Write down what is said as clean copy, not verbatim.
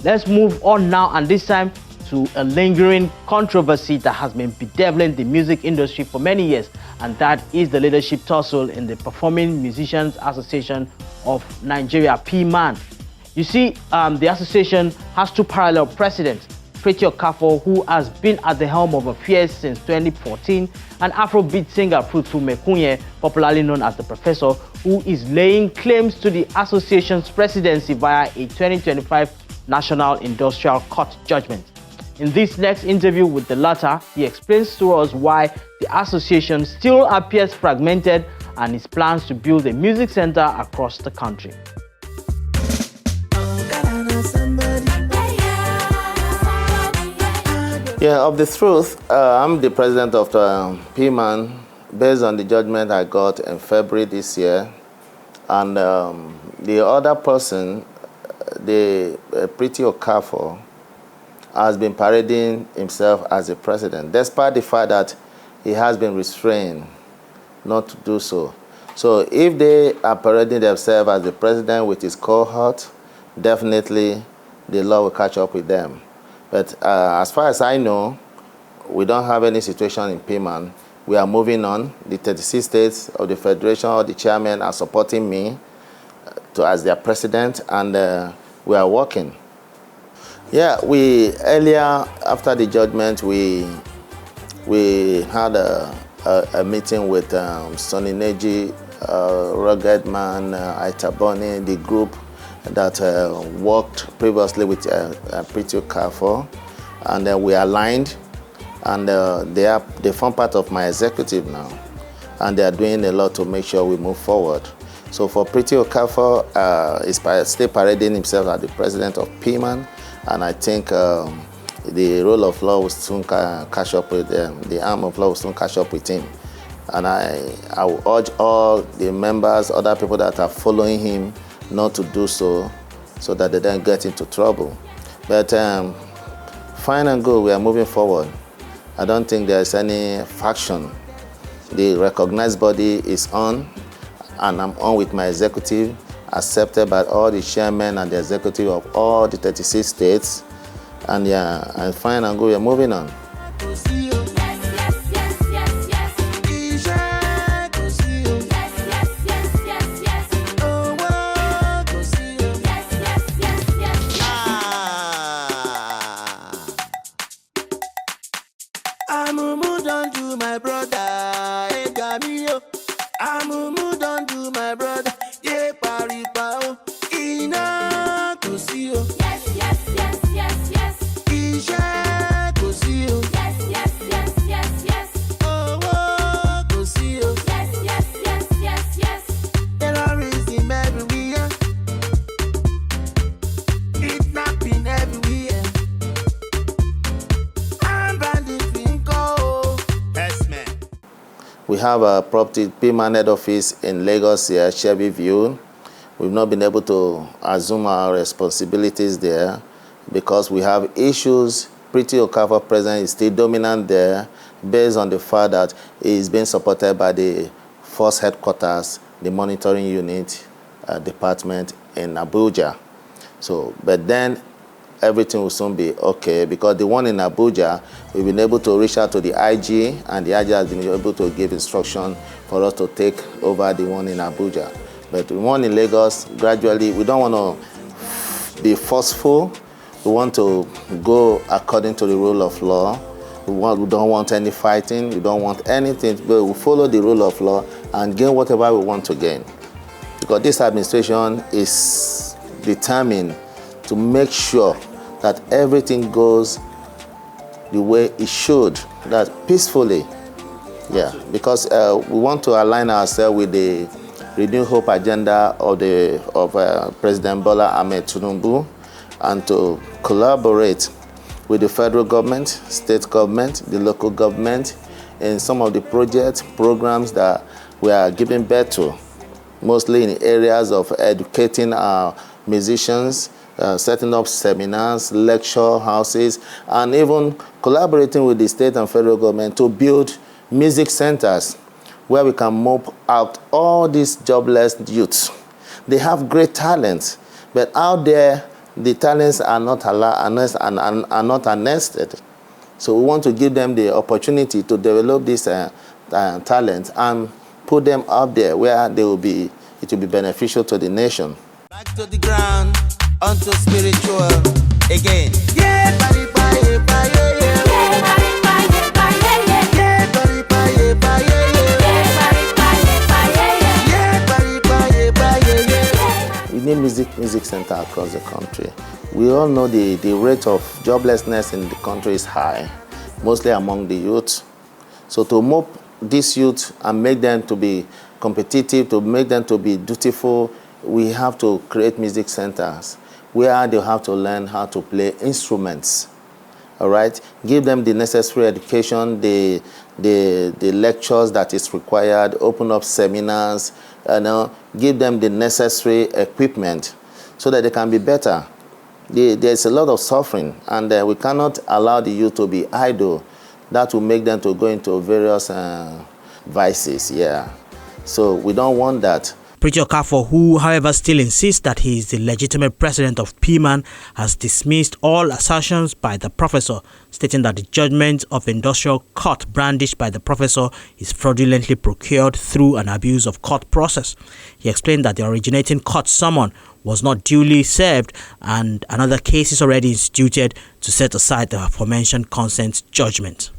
Let's move on now, and this time to a lingering controversy that has been bedeviling the music industry for many years, and that is the leadership tussle in the Performing Musicians Association of Nigeria, PMAN. You see, the association has two parallel presidents: Pretty Okafor, who has been at the helm of affairs since 2014, and Afrobeat singer Fruitful Mekunye, popularly known as the Professor, who is laying claims to the association's presidency via a 2025 National Industrial Court judgment. In this next interview with the latter, he explains to us why the association still appears fragmented and his plans to build a music center across the country. Yeah, of the truth, I'm the president of PMAN based on the judgment I got in February this year. And the other person, the Pretty Okafor, has been parading himself as the president, despite the fact that he has been restrained not to do so. So if they are parading themselves as the president with his cohort, definitely the law will catch up with them. But as far as I know, we don't have any situation in PMAN. We are moving on. The 36 states of the federation, or the chairman, are supporting me as their president, and we are working. Yeah, earlier after the judgment, we had a meeting with Sonny Neji, Rugged Man, Aitaboni, the group that worked previously with Pretty Okafor, and then we aligned, and they form part of my executive now, and they are doing a lot to make sure we move forward. So for Pretty Okafor, he's still parading himself as the president of PMAN, and I think the rule of law will soon catch up with the arm of law will soon catch up with him. And I will urge all the members, other people that are following him, not to do so that they don't get into trouble. But fine and good, we are moving forward. I don't think there's any faction. The recognized body is on, and I'm on with my executive, accepted by all the chairmen and the executive of all the 36 states. And yeah, and fine and good, we are moving on. Don't do my brother, hey Gamio. Don't do my brother, yeah Paripao. Ina to see you. Yes, yes, yes, yes, yes. Isha to see you. Yes, yes, yes, yes, yes. Oh, to see you. Yes, yes, yes, yes, yes. Terrorism everywhere. Kidnapping everywhere. I'm bandit go. Yes, man. We have a property PMAN head office in Lagos here, Shelby View. We've not been able to assume our responsibilities there because we have issues. Pretty Okafor president is still dominant there based on the fact that he is being supported by the force headquarters, the monitoring unit department in Abuja. So, but then everything will soon be okay because the one in Abuja, we've been able to reach out to the IG, and the IG has been able to give instruction for us to take over the one in Abuja. But the one in Lagos, gradually, we don't want to be forceful. We want to go according to the rule of law. We don't want any fighting. We don't want anything, but we follow the rule of law and gain whatever we want to gain. Because this administration is determined to make sure that everything goes the way it should, that peacefully. Yeah, because we want to align ourselves with the Renew Hope agenda of President Bola Ahmed Tinubu, and to collaborate with the federal government, state government, the local government in some of the programs that we are giving birth to, mostly in areas of educating our musicians, setting up seminars, lecture houses, and even collaborating with the state and federal government to build music centers where we can move out all these jobless youths. They have great talent, but out there, the talents are not not arrested. So we want to give them the opportunity to develop this talent and put them up there where it will be beneficial to the nation. Back to the ground, onto spiritual again. Yeah, bye, bye, bye, yeah, yeah. Yeah, bye, bye, bye, yeah, yeah. Yeah, bye, bye, bye, yeah, yeah. Yeah, bye, bye, bye, yeah, yeah. We need music center across the country. We all know the rate of joblessness in the country is high, mostly among the youth. So to move this youth and make them to be competitive, to make them to be dutiful, we have to create music centers where they have to learn how to play instruments. All right, give them the necessary education, the lectures that is required, open up seminars, give them the necessary equipment so that they can be better. There's a lot of suffering, and we cannot allow the youth to be idle. That will make them to go into various vices, yeah. So we don't want that. Preacher Okafor, who, however, still insists that he is the legitimate president of PMAN, has dismissed all assertions by the professor, stating that the judgment of industrial court brandished by the professor is fraudulently procured through an abuse of court process. He explained that the originating court summon was not duly served and another case is already instituted to set aside the aforementioned consent judgment.